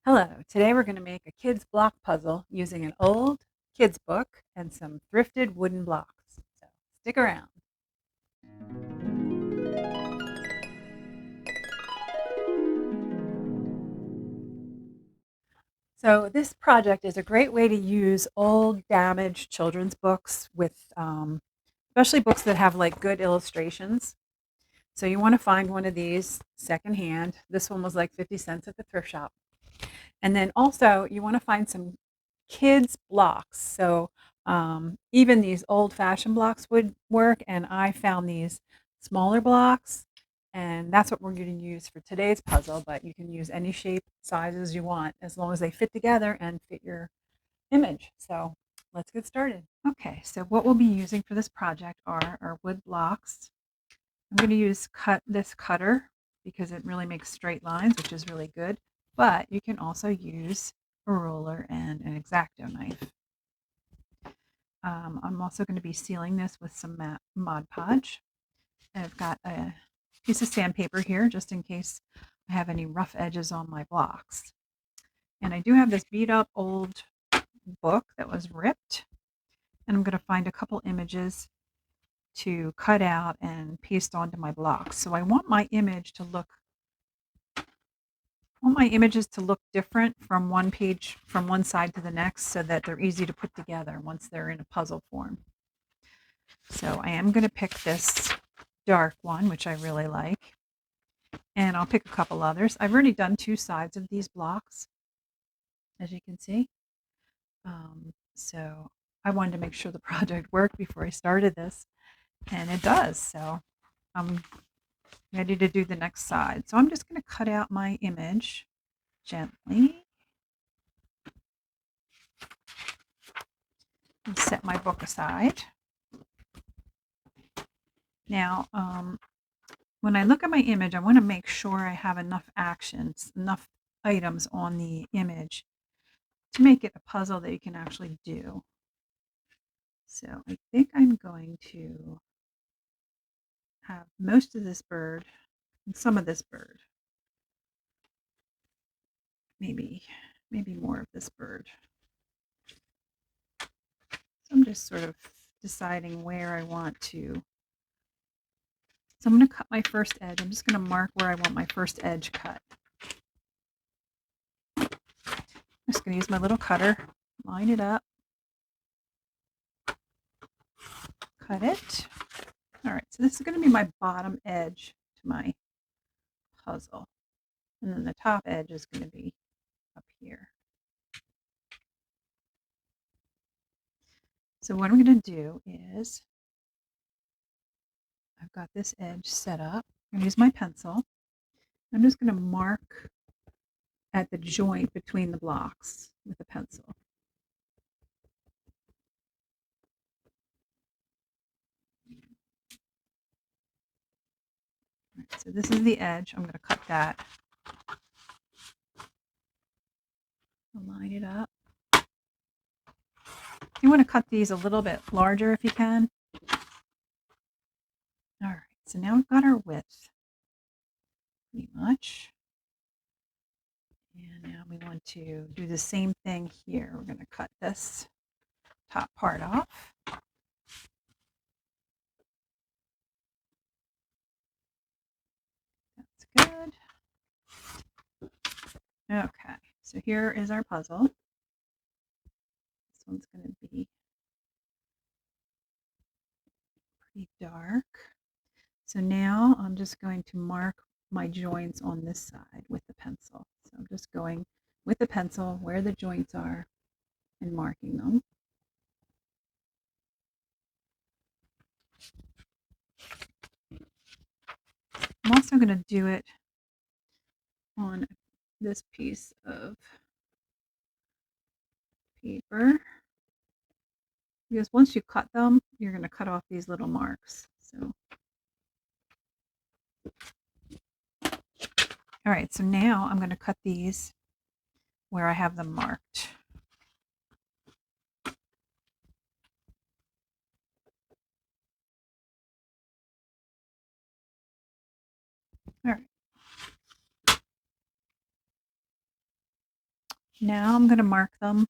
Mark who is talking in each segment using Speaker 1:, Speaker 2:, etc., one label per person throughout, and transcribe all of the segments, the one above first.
Speaker 1: Hello, today we're going to make a kids block puzzle using an old kids book and some thrifted wooden blocks. So stick around. So this project is a great way to use old damaged children's books with especially books that have like good illustrations. So you want to find one of these secondhand. This one was like 50 cents at the thrift shop. And then also you want to find some kids blocks. So even these old fashioned blocks would work. And I found these smaller blocks. And that's what we're going to use for today's puzzle. But you can use any shape, sizes you want, as long as they fit together and fit your image. So let's get started. Okay, so what we'll be using for this project are our wood blocks. I'm going to use this cutter because it really makes straight lines, which is really good. But you can also use a ruler and an X-Acto knife. I'm also going to be sealing this with some Mod Podge. I've got a piece of sandpaper here just in case I have any rough edges on my blocks. And I do have this beat up old book that was ripped. And I'm going to find a couple images to cut out and paste onto my blocks. So I want my images to look different from one page, from one side to the next, so that they're easy to put together once they're in a puzzle form. So I am going to pick this dark one, which I really like, and I'll pick a couple others. I've already done two sides of these blocks, as you can see. So I wanted to make sure the project worked before I started this, and it does. So I'm ready to do the next side. So I'm just going to cut out my image gently and set my book aside. Now, when I look at my image, I want to make sure I have enough actions, enough items on the image to make it a puzzle that you can actually do. So I think I'm going to have most of this bird and some of this bird. Maybe more of this bird. So I'm just sort of deciding where I want to. So I'm going to cut my first edge. I'm just going to mark where I want my first edge cut. I'm just going to use my little cutter, line it up, cut it. All right, so this is going to be my bottom edge to my puzzle. And then the top edge is going to be up here. So what I'm going to do is, I've got this edge set up. I'm going to use my pencil. I'm just going to mark at the joint between the blocks with a pencil. Right, so this is the edge. I'm going to cut that. Line it up. You want to cut these a little bit larger if you can. All right, so now we've got our width pretty much. And now we want to do the same thing here. We're going to cut this top part off. That's good. Okay, so here is our puzzle. This one's going to be pretty dark. So now I'm just going to mark my joints on this side with the pencil. So I'm just going with the pencil where the joints are and marking them. I'm also going to do it on this piece of paper, because once you cut them, you're going to cut off these little marks. So, all right, so now I'm going to cut these where I have them marked. All right. Now I'm going to mark them.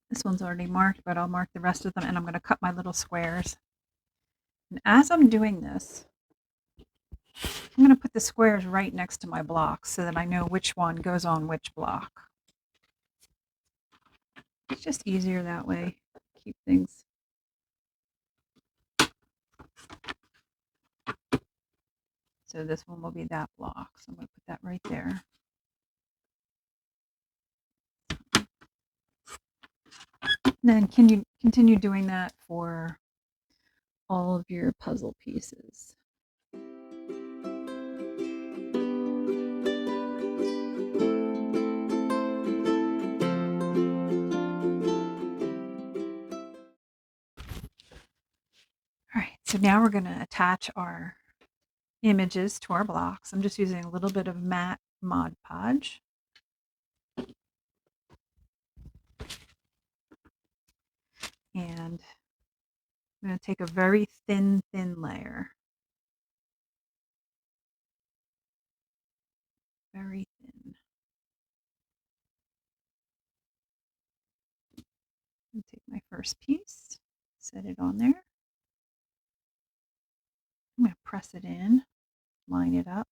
Speaker 1: This one's already marked, but I'll mark the rest of them, and I'm going to cut my little squares. And as I'm doing this, I'm going to put the squares right next to my blocks so that I know which one goes on which block. It's just easier that way. Keep things. So this one will be that block. So I'm going to put that right there. And then can you continue doing that for all of your puzzle pieces? All right, so now we're going to attach our images to our blocks. I'm just using a little bit of matte Mod Podge. And I'm going to take a very thin layer. Very thin. And take my first piece, set it on there. I'm going to press it in, line it up.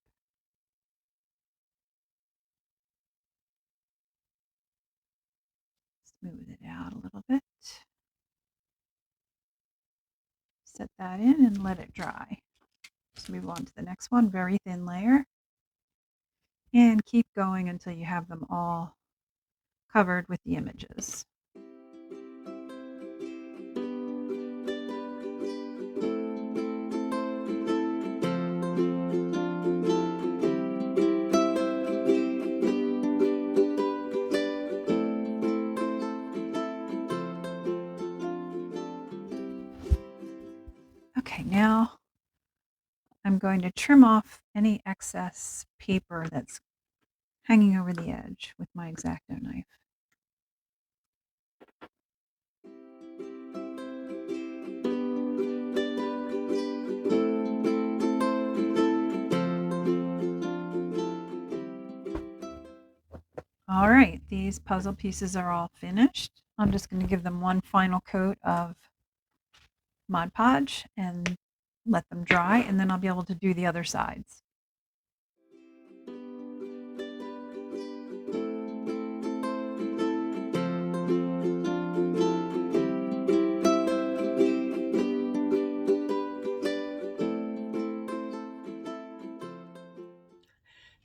Speaker 1: Smooth it out a little bit. Set that in and let it dry. Just move on to the next one, very thin layer. And keep going until you have them all covered with the images. Okay, now I'm going to trim off any excess paper that's hanging over the edge with my X-Acto knife. All right, these puzzle pieces are all finished. I'm just going to give them one final coat of Mod Podge and let them dry, and then I'll be able to do the other sides.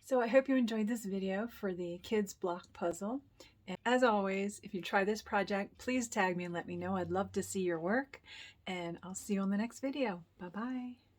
Speaker 1: So I hope you enjoyed this video for the kids block puzzle. And as always, if you try this project, please tag me and let me know. I'd love to see your work, and I'll see you on the next video. Bye-bye.